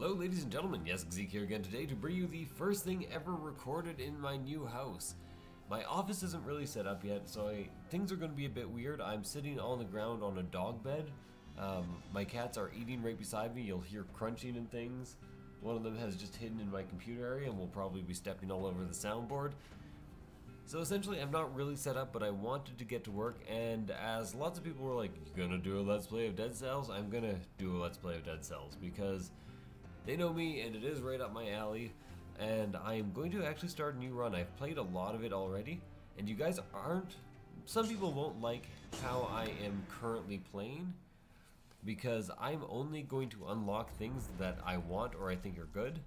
Hello ladies and gentlemen, Yessik here again today to bring you the first thing ever recorded in my new house. My office isn't really set up yet, so things are going to be a bit weird. I'm sitting on the ground on a dog bed. My cats are eating right beside me. You'll hear crunching and things. One of them has just hidden in my computer area and will probably be stepping all over the soundboard. So essentially I'm not really set up, but I wanted to get to work, and as lots of people were like, "You gonna do a Let's Play of Dead Cells?" I'm gonna do a Let's Play of Dead Cells because they know me and it is right up my alley, and I am going to actually start a new run. I've played a lot of it already, and you guys aren't, some people won't like how I am currently playing, because I'm only going to unlock things that I want or I think are good,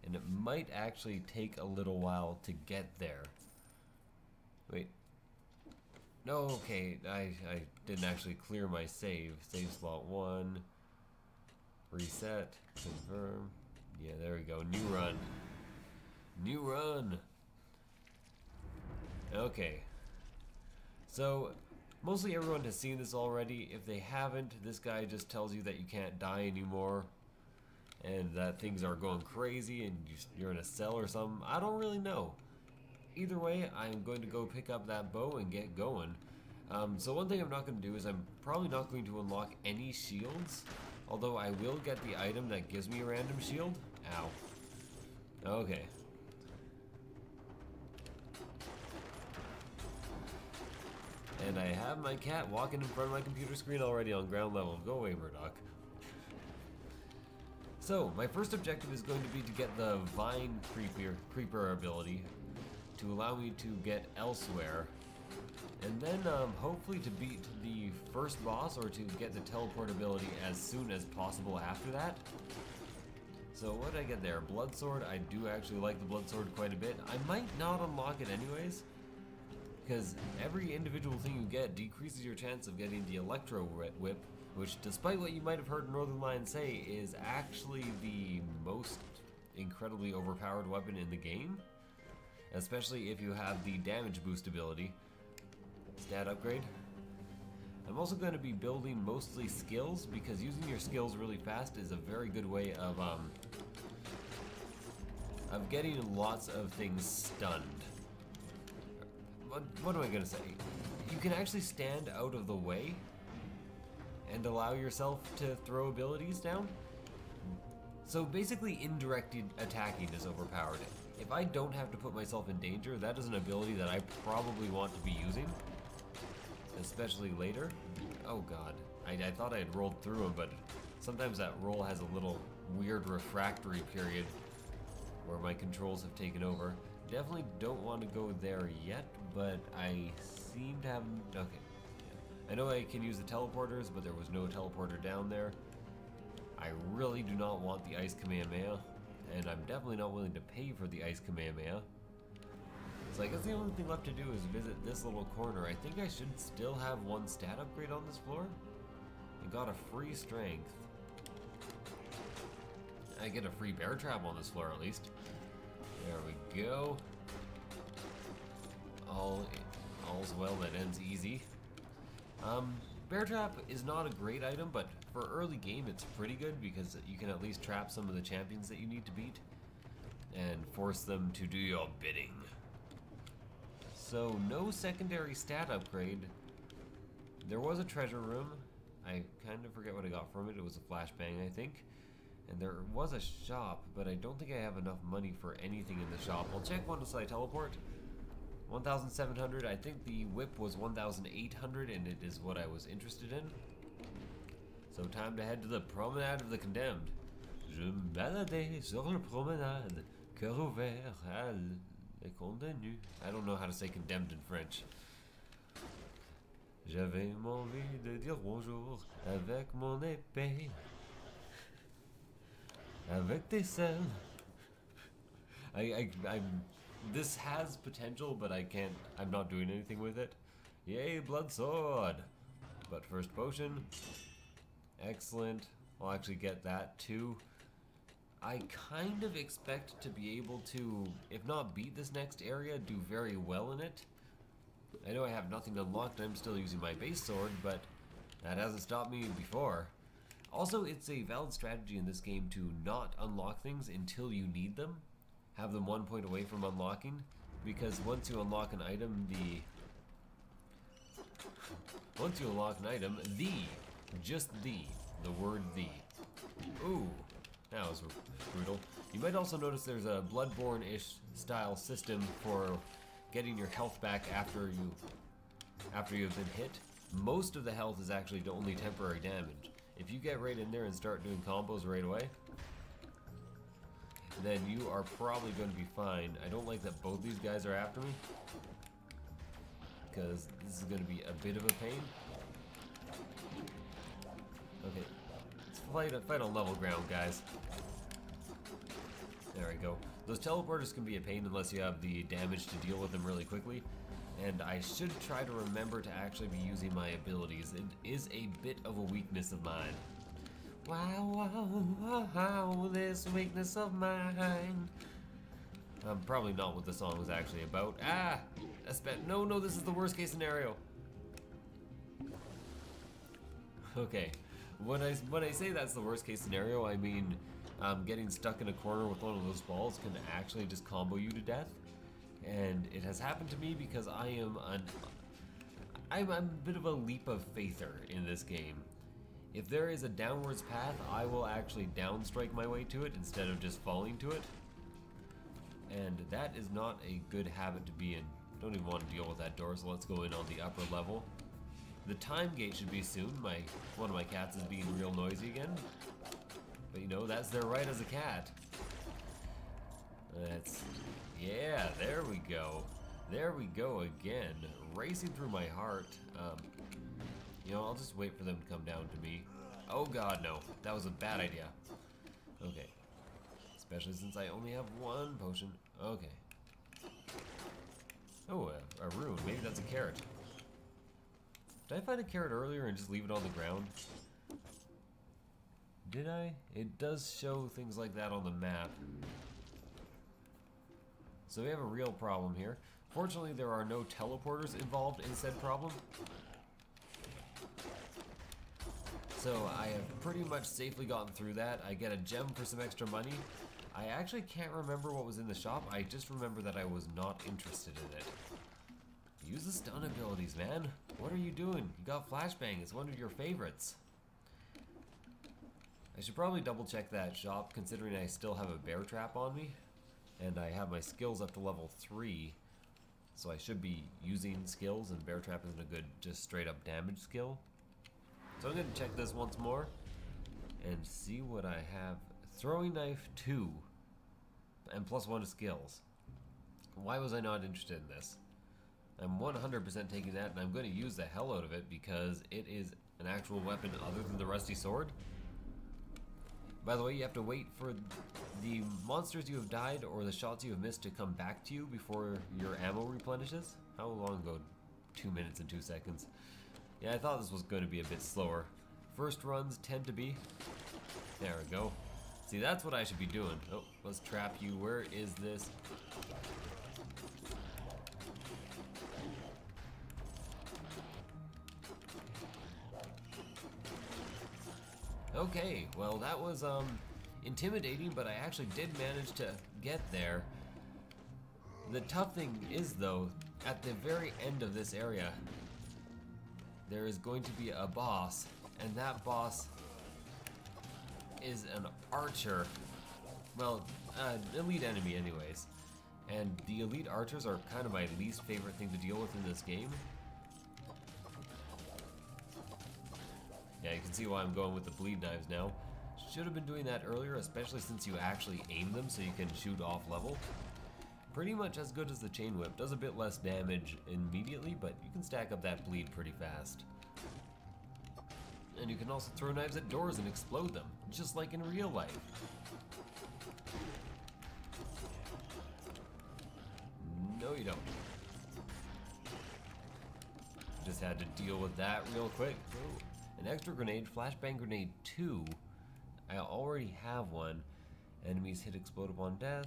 and it might actually take a little while to get there. Wait. No, okay, I didn't actually clear my save. Save slot 1. Reset. Confirm. Yeah, there we go. New run. New run! Okay. So, mostly everyone has seen this already. If they haven't, this guy just tells you that you can't die anymore, and that things are going crazy and you're in a cell or something. I don't really know. Either way, I'm going to go pick up that bow and get going. So one thing I'm not going to do is I'm probably not going to unlock any shields, although I will get the item that gives me a random shield. Ow. Okay. And I have my cat walking in front of my computer screen already on ground level. Go away, Murdoch. So, my first objective is going to be to get the Vine Creeper ability to allow me to get elsewhere, and then hopefully to beat the first boss or to get the teleport ability as soon as possible after that. So what did I get there? Blood Sword. I do actually like the Blood Sword quite a bit. I might not unlock it anyways, because every individual thing you get decreases your chance of getting the Electro Whip, which, despite what you might have heard Northern Lion say, is actually the most incredibly overpowered weapon in the game, especially if you have the damage boost ability. Stat upgrade. I'm also going to be building mostly skills, because using your skills really fast is a very good way of getting lots of things stunned. What am I going to say? You can actually stand out of the way and allow yourself to throw abilities down. So basically indirect attacking is overpowered. If I don't have to put myself in danger, that is an ability that I probably want to be using, especially later. Oh god, I thought I had rolled through him, but sometimes that roll has a little weird refractory period where my controls have taken over. Definitely don't want to go there yet, but I seem to have... okay. Yeah. I know I can use the teleporters, but there was no teleporter down there. I really do not want the Ice Kamehameha, and I'm definitely not willing to pay for the Ice Kamehameha. So I guess the only thing left to do is visit this little corner. I think I should still have one stat upgrade on this floor. I got a free strength. I get a free bear trap on this floor at least. There we go. All's well that ends easy. Bear trap is not a great item, but for early game it's pretty good because you can at least trap some of the champions that you need to beat and force them to do your bidding. So no secondary stat upgrade. There was a treasure room. I kind of forget what I got from it. It was a flashbang, I think. And there was a shop, but I don't think I have enough money for anything in the shop. I'll check once I teleport. 1,700. I think the whip was 1,800, and it is what I was interested in. So time to head to the Promenade of the Condemned. Je me baladais sur la promenade, cœur ouvert à les condamnés. I don't know how to say condemned in French. J'avais envie de dire bonjour avec mon épée, avec tes selles. This has potential, but I'm not doing anything with it. Yay, blood sword! But first potion. Excellent. I'll actually get that too. I kind of expect to be able to, if not beat this next area, do very well in it. I know I have nothing unlocked, I'm still using my base sword, but that hasn't stopped me before. Also, it's a valid strategy in this game to not unlock things until you need them. Have them 1 point away from unlocking, because once you unlock an item, the word the. Ooh, that was brutal. You might also notice there's a Bloodborne-ish style system for getting your health back after you've been hit. Most of the health is actually only temporary damage. If you get right in there and start doing combos right away, then you are probably going to be fine. I don't like that both these guys are after me, because this is going to be a bit of a pain. Okay, let's fight on level ground, guys. There we go. Those teleporters can be a pain unless you have the damage to deal with them really quickly. And I should try to remember to actually be using my abilities. It is a bit of a weakness of mine. Wow, wow, wow, this weakness of mine. Probably not what the song was actually about. Ah! No, this is the worst case scenario. Okay, when I say that's the worst case scenario, I mean getting stuck in a corner with one of those balls can actually just combo you to death. And it has happened to me because I'm a bit of a leap of faither in this game. If there is a downwards path, I will actually downstrike my way to it instead of just falling to it. And that is not a good habit to be in. Don't even want to deal with that door, so let's go in on the upper level. The time gate should be soon. One of my cats is being real noisy again. But you know, that's their right as a cat. Yeah, there we go. There we go again. Racing through my heart. You know, I'll just wait for them to come down to me. Oh god, no. That was a bad idea. Okay. Especially since I only have one potion. Okay. Oh, a rune. Maybe that's a carrot. Did I find a carrot earlier and just leave it on the ground? Did I? It does show things like that on the map. So we have a real problem here. Fortunately, there are no teleporters involved in said problem. So I have pretty much safely gotten through that. I get a gem for some extra money. I actually can't remember what was in the shop. I just remember that I was not interested in it. Use the stun abilities, man. What are you doing? You got flashbang. It's one of your favorites. I should probably double check that shop, considering I still have a bear trap on me. And I have my skills up to level 3. So I should be using skills, and bear trap isn't a good just straight up damage skill. So I'm going to check this once more and see what I have. Throwing knife 2 and +1 to skills. Why was I not interested in this? I'm 100% taking that, and I'm going to use the hell out of it because it is an actual weapon other than the rusty sword. By the way, you have to wait for the monsters you have died or the shots you have missed to come back to you before your ammo replenishes. How long ago? 2 minutes and 2 seconds. Yeah, I thought this was going to be a bit slower. First runs tend to be. There we go. See, that's what I should be doing. Oh, let's trap you. Where is this? Okay, well that was intimidating, but I actually did manage to get there. The tough thing is, though, at the very end of this area, there is going to be a boss, and that boss is an archer. Well, an elite enemy anyways. And the elite archers are kind of my least favorite thing to deal with in this game. Yeah, you can see why I'm going with the bleed knives now. Should have been doing that earlier, especially since you actually aim them so you can shoot off level. Pretty much as good as the chain whip. Does a bit less damage immediately, but you can stack up that bleed pretty fast. And you can also throw knives at doors and explode them, just like in real life. No, you don't. Just had to deal with that real quick. Oh. An extra grenade, flashbang grenade 2. I already have one. Enemies hit explode upon death.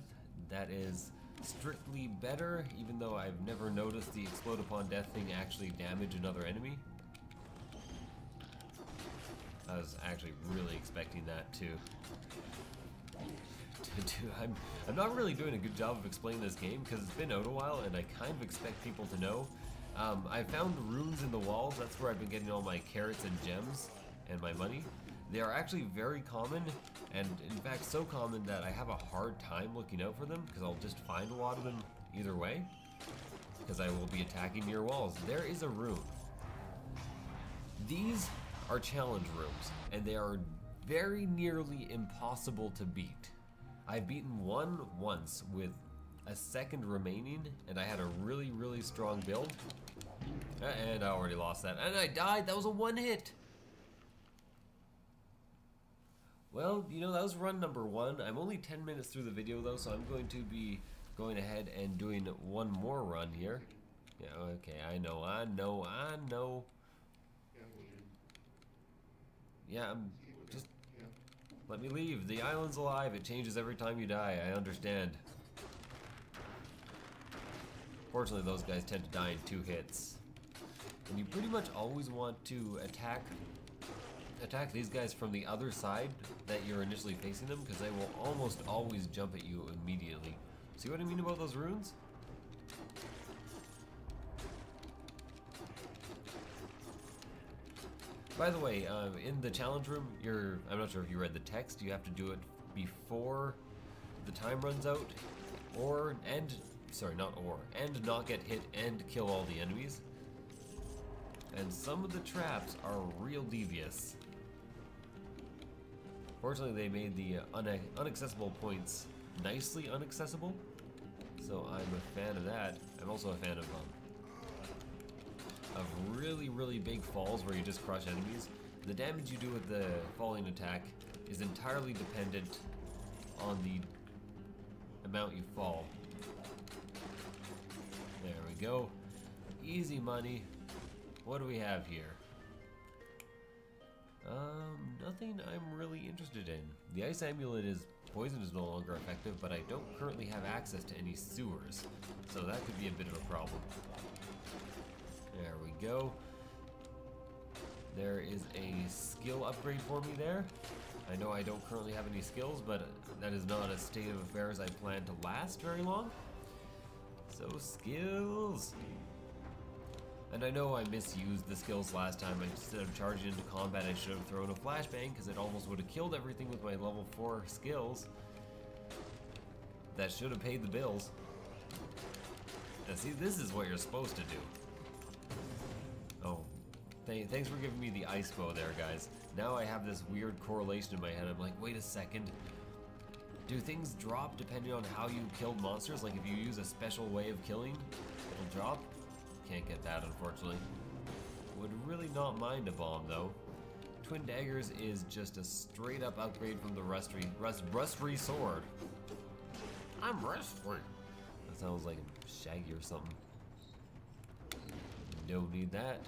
That is strictly better, even though I've never noticed the explode upon death thing actually damage another enemy. I was actually really expecting that too. I'm not really doing a good job of explaining this game because it's been out a while and I kind of expect people to know. I found runes in the walls. That's where I've been getting all my carrots and gems and my money. They are actually very common, and in fact so common that I have a hard time looking out for them because I'll just find a lot of them either way because I will be attacking near walls. There is a rune. These are challenge rooms and they are very nearly impossible to beat. I've beaten one once with a second remaining and I had a really strong build. And I already lost that. And I died. That was a one hit. Well, you know, that was run number 1. I'm only 10 minutes through the video though, so I'm going to be going ahead and doing one more run here. Yeah, okay, I know. Yeah, just let me leave. The island's alive. It changes every time you die. I understand. Fortunately, those guys tend to die in 2 hits. And you pretty much always want to attack these guys from the other side that you're initially facing them, because they will almost always jump at you immediately. See what I mean about those runes? By the way, in the challenge room, I'm not sure if you read the text, you have to do it before the time runs out, and not get hit and kill all the enemies. And some of the traps are real devious. Fortunately, they made the unaccessible points nicely unaccessible, so I'm a fan of that. I'm also a fan of really big falls where you just crush enemies. The damage you do with the falling attack is entirely dependent on the amount you fall. There we go. Easy money. What do we have here? Nothing I'm really interested in. The ice amulet is poison is no longer effective, but I don't currently have access to any sewers, so that could be a bit of a problem. There we go. There is a skill upgrade for me there. I know I don't currently have any skills, but that is not a state of affairs I plan to last very long. So skills. And I know I misused the skills last time. Instead of charging into combat, I should have thrown a flashbang because it almost would have killed everything with my level 4 skills. That should have paid the bills. Now see, this is what you're supposed to do. Oh, thanks for giving me the ice bow there, guys. Now I have this weird correlation in my head. I'm like, wait a second. Do things drop depending on how you killed monsters? Like if you use a special way of killing, it'll drop? Can't get that, unfortunately. Would really not mind a bomb, though. Twin Daggers is just a straight up upgrade from the Rustry Sword. I'm Rustry. That sounds like a Shaggy or something. Don't need that.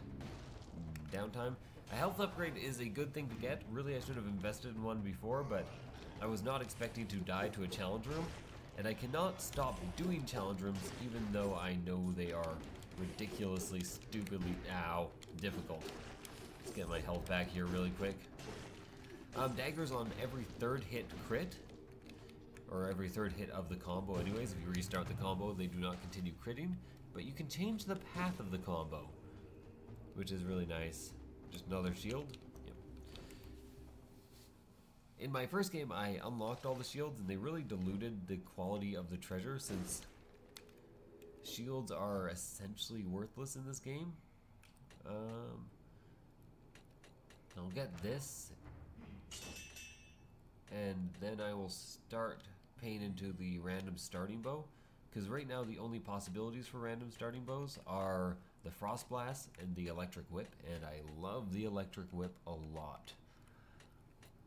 Downtime. A health upgrade is a good thing to get. Really, I should have invested in one before, but I was not expecting to die to a challenge room, and I cannot stop doing challenge rooms even though I know they are ridiculously, stupidly, difficult. Let's get my health back here really quick. Daggers on every 3rd hit crit, or every 3rd hit of the combo anyways. If you restart the combo, they do not continue critting, but you can change the path of the combo, which is really nice. Just another shield. Yep. In my first game, I unlocked all the shields, and they really diluted the quality of the treasure, since shields are essentially worthless in this game. I'll get this, and then I will start paying into the random starting bow, because right now the only possibilities for random starting bows are the Frost Blast and the Electric Whip, and I love the Electric Whip a lot.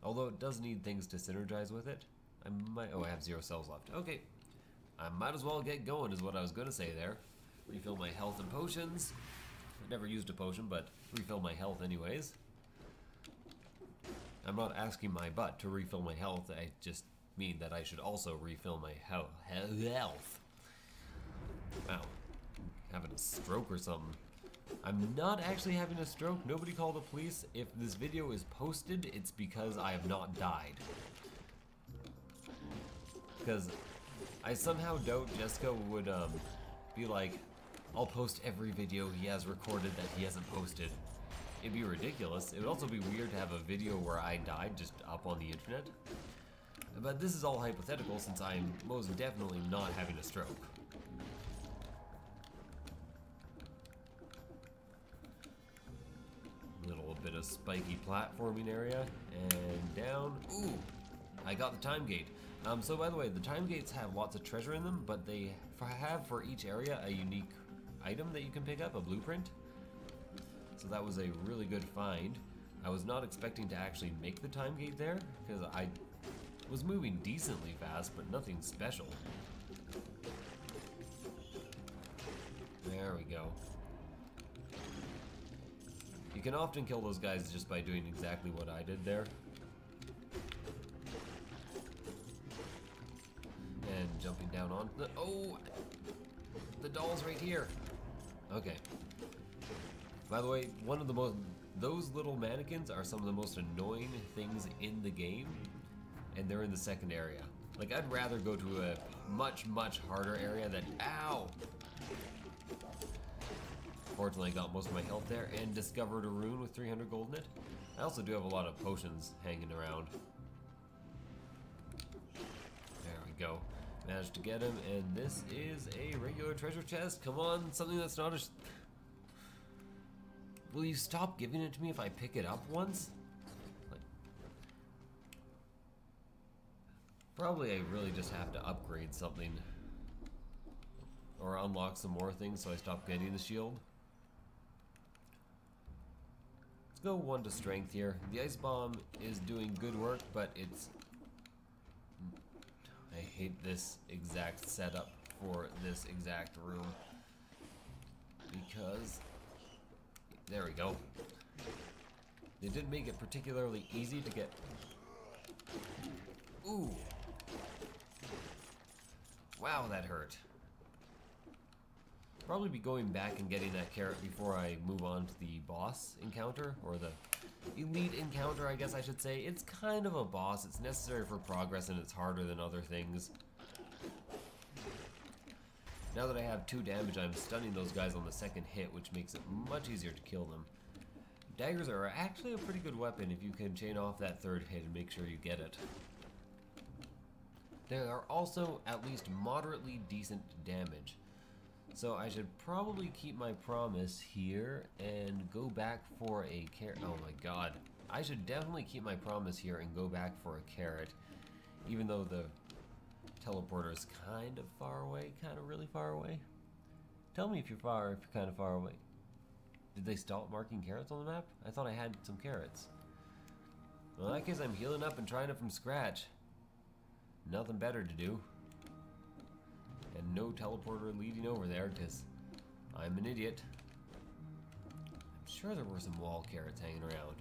Although it does need things to synergize with it. I have 0 cells left. Okay. I might as well get going is what I was going to say there. Refill my health and potions. I never used a potion, but refill my health anyways. I'm not asking my butt to refill my health. I just mean that I should also refill my health. Wow. Having a stroke or something. I'm not actually having a stroke. Nobody call the police. If this video is posted, it's because I have not died. Because I somehow doubt Jessica would be like, I'll post every video he has recorded that he hasn't posted. It'd be ridiculous. It would also be weird to have a video where I died just up on the internet. But this is all hypothetical since I'm most definitely not having a stroke. Little bit of spiky platforming area, and down. Ooh, I got the time gate. So by the way, the time gates have lots of treasure in them, but they have for each area a unique item that you can pick up, a blueprint. So that was a really good find. I was not expecting to actually make the time gate there, because I was moving decently fast, but nothing special. There we go. You can often kill those guys just by doing exactly what I did there. And jumping down on the, oh, the doll's right here. Okay. By the way, those little mannequins are some of the most annoying things in the game, and they're in the second area. Like, I'd rather go to a much, much harder area than, ow! Fortunately, I got most of my health there and discovered a rune with 300 gold in it. I also do have a lot of potions hanging around. There we go. Managed to get him, and this is a regular treasure chest. Come on, something that's not a... Will you stop giving it to me if I pick it up once? Like, probably I really just have to upgrade something. Or unlock some more things so I stop getting the shield. Let's go 1 to strength here. The ice bomb is doing good work, but it's... I hate this exact setup for this exact room. Because... There we go. They didn't make it particularly easy to get... Ooh. Wow, that hurt. Probably be going back and getting that carrot before I move on to the boss encounter, or the elite encounter, I guess I should say. It's kind of a boss. It's necessary for progress, and it's harder than other things. Now that I have 2 damage, I'm stunning those guys on the second hit, which makes it much easier to kill them. Daggers are actually a pretty good weapon if you can chain off that 3rd hit and make sure you get it. They are also at least moderately decent damage. So I should probably keep my promise here and go back for a carrot. Oh my god. I should definitely keep my promise here and go back for a carrot, even though the teleporter is kind of far away, kind of really far away. Tell me if you're kind of far away. Did they stop marking carrots on the map? I thought I had some carrots. Well, in that case, I'm healing up and trying it from scratch. Nothing better to do. And no teleporter leading over there, because I'm an idiot. I'm sure there were some wall carrots hanging around.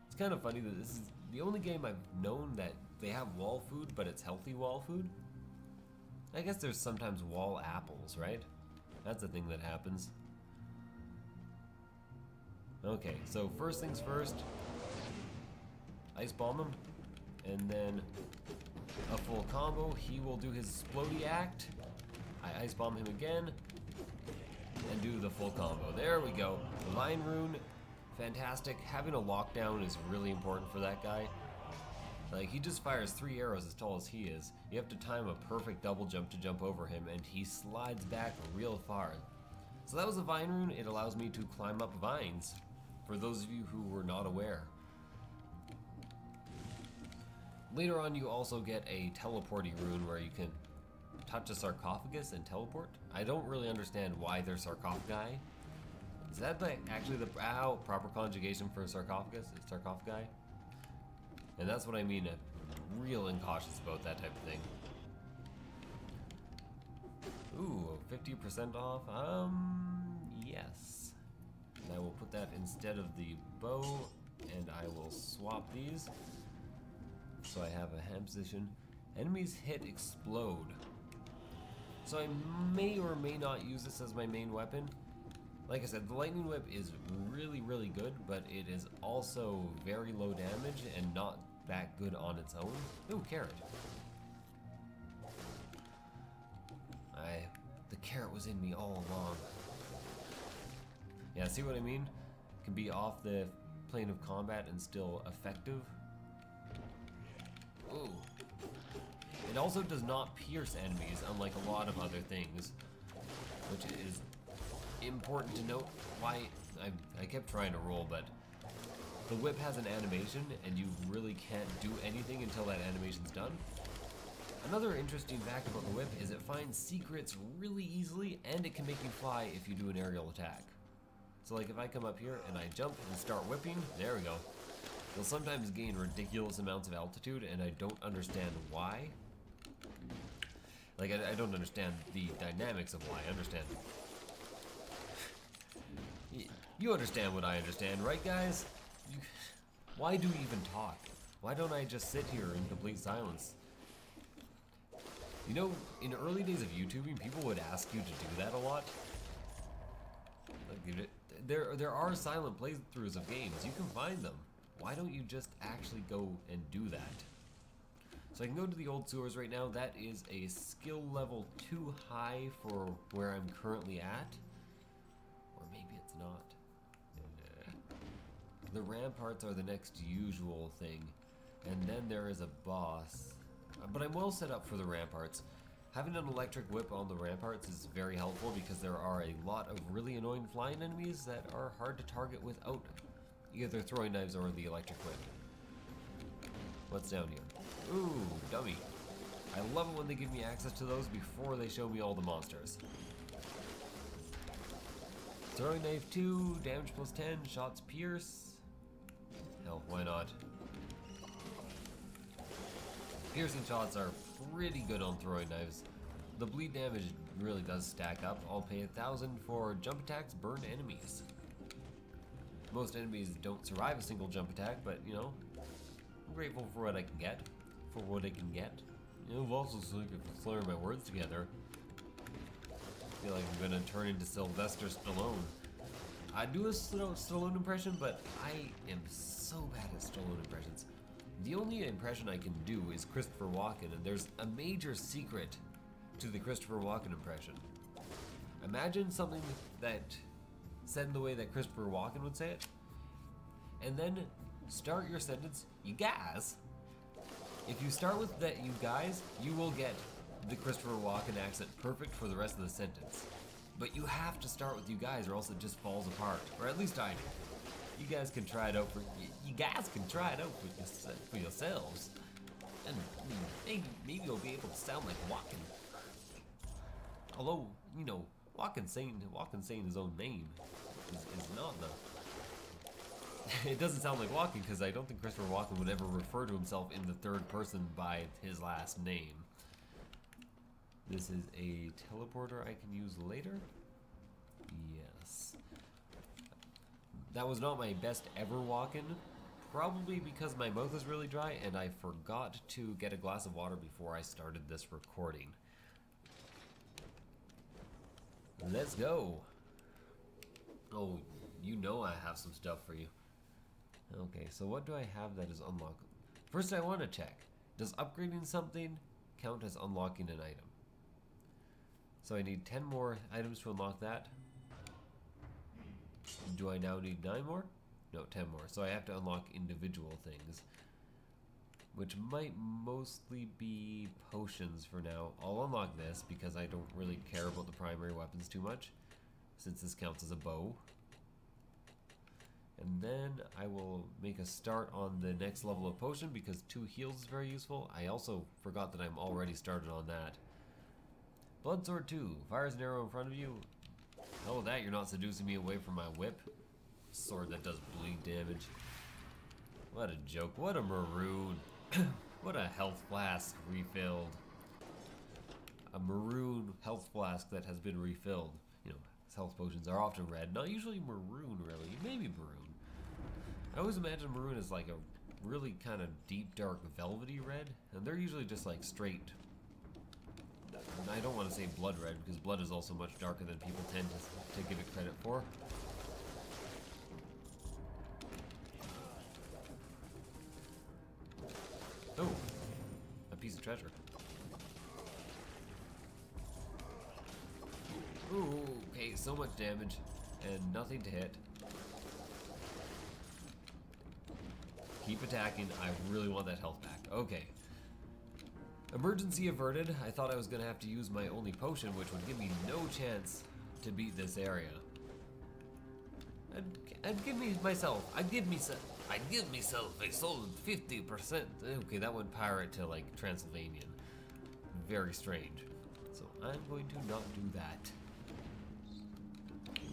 It's kind of funny that this is the only game I've known that they have wall food, but it's healthy wall food. I guess there's sometimes wall apples, right? That's a thing that happens. Okay, so first things first. Ice bomb him, and then a full combo. He will do his explodey act. I ice bomb him again, and do the full combo. There we go. The Vine Rune, fantastic. Having a lockdown is really important for that guy. Like, he just fires 3 arrows as tall as he is. You have to time a perfect double jump to jump over him, and he slides back real far. So that was a Vine Rune. It allows me to climb up vines, for those of you who were not aware. Later on, you also get a teleporty rune where you can touch a sarcophagus and teleport. I don't really understand why they're sarcophagi. Is that actually the proper conjugation for sarcophagus? It's sarcophagi? And that's what I mean, real incautious about that type of thing. Ooh, 50% off? Yes. And I will put that instead of the bow, and I will swap these. So I have a hand position. Enemies hit explode. So I may or may not use this as my main weapon. Like I said, the lightning whip is really, really good, but it is also very low damage and not that good on its own. Ooh, carrot. The carrot was in me all along. Yeah, see what I mean? Can be off the plane of combat and still effective. Ooh. It also does not pierce enemies, unlike a lot of other things, which is important to note. Why I kept trying to roll, but the whip has an animation, and you really can't do anything until that animation's done. Another interesting fact about the whip is it finds secrets really easily, and it can make you fly if you do an aerial attack. So like if I come up here and I jump and start whipping, there we go. You'll sometimes gain ridiculous amounts of altitude, and I don't understand why. Like I don't understand the dynamics of why. I understand. You understand what I understand, right guys? Why do you even talk? Why don't I just sit here in complete silence? You know, in early days of YouTubing, people would ask you to do that a lot. Like, there are silent playthroughs of games. You can find them. Why don't you just actually go and do that? So I can go to the old sewers right now. That is a skill level too high for where I'm currently at. Or maybe it's not. The ramparts are the next usual thing. And then there is a boss. But I'm well set up for the ramparts. Having an electric whip on the ramparts is very helpful because there are a lot of really annoying flying enemies that are hard to target without either throwing knives or the electric whip. What's down here? Ooh, dummy. I love it when they give me access to those before they show me all the monsters. Throwing knife 2, damage plus 10, shots pierce. Hell, why not? Piercing shots are pretty good on throwing knives. The bleed damage really does stack up. I'll pay 1,000 for jump attacks, burn enemies. Most enemies don't survive a single jump attack, but you know, I'm grateful for what I can get. You know, I've also slurred my words together. I feel like I'm gonna turn into Sylvester Stallone. I do a Stallone impression, but I am so bad at Stallone impressions. The only impression I can do is Christopher Walken, and there's a major secret to the Christopher Walken impression. Imagine something that said in the way that Christopher Walken would say it, and then start your sentence, you guys. If you start with that, you guys, you will get the Christopher Walken accent perfect for the rest of the sentence. But you have to start with you guys, or else it just falls apart. Or at least I do. You guys can try it out for yourselves, and maybe you'll be able to sound like Walken. Although, you know, Walken saying his own name is not the. It doesn't sound like Walken because I don't think Christopher Walken would ever refer to himself in the third person by his last name. This is a teleporter I can use later. Yes. That was not my best ever walk-in, probably because my mouth is really dry and I forgot to get a glass of water before I started this recording. Let's go. Oh, you know I have some stuff for you. Okay, so what do I have that is unlocked? First I want to check, does upgrading something count as unlocking an item? So I need 10 more items to unlock that. Do I now need 9 more? No, 10 more. So I have to unlock individual things, which might mostly be potions for now. I'll unlock this because I don't really care about the primary weapons too much, since this counts as a bow. And then I will make a start on the next level of potion because 2 heals is very useful. I also forgot that I'm already started on that. Blood Sword 2. Fires an arrow in front of you. Hell with that, you're not seducing me away from my whip. Sword that does bleed damage. What a joke. What a maroon. What a health flask refilled. A maroon health flask that has been refilled. You know, health potions are often red. Not usually maroon, really. Maybe maroon. I always imagine maroon as like a really kind of deep, dark, velvety red. And they're usually just like straight, I don't want to say blood red, because blood is also much darker than people tend to give it credit for. Oh, a piece of treasure. Ooh, okay, so much damage and nothing to hit. Keep attacking. I really want that health back. Okay. Emergency averted. I thought I was going to have to use my only potion, which would give me no chance to beat this area. I'd give myself a solid 50%. Okay, that went pirate to like Transylvanian. Very strange. So I'm going to not do that.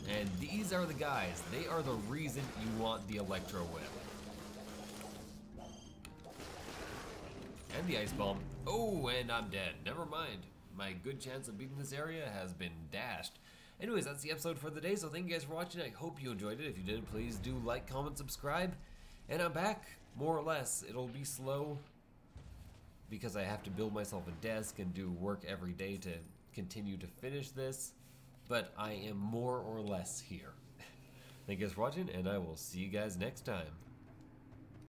And these are the guys. They are the reason you want the Electro Whip. And the Ice Bomb. Oh, and I'm dead. Never mind. My good chance of beating this area has been dashed. Anyways, that's the episode for the day, so thank you guys for watching. I hope you enjoyed it. If you did, please do like, comment, subscribe. And I'm back, more or less. It'll be slow because I have to build myself a desk and do work every day to continue to finish this. But I am more or less here. Thank you guys for watching, and I will see you guys next time.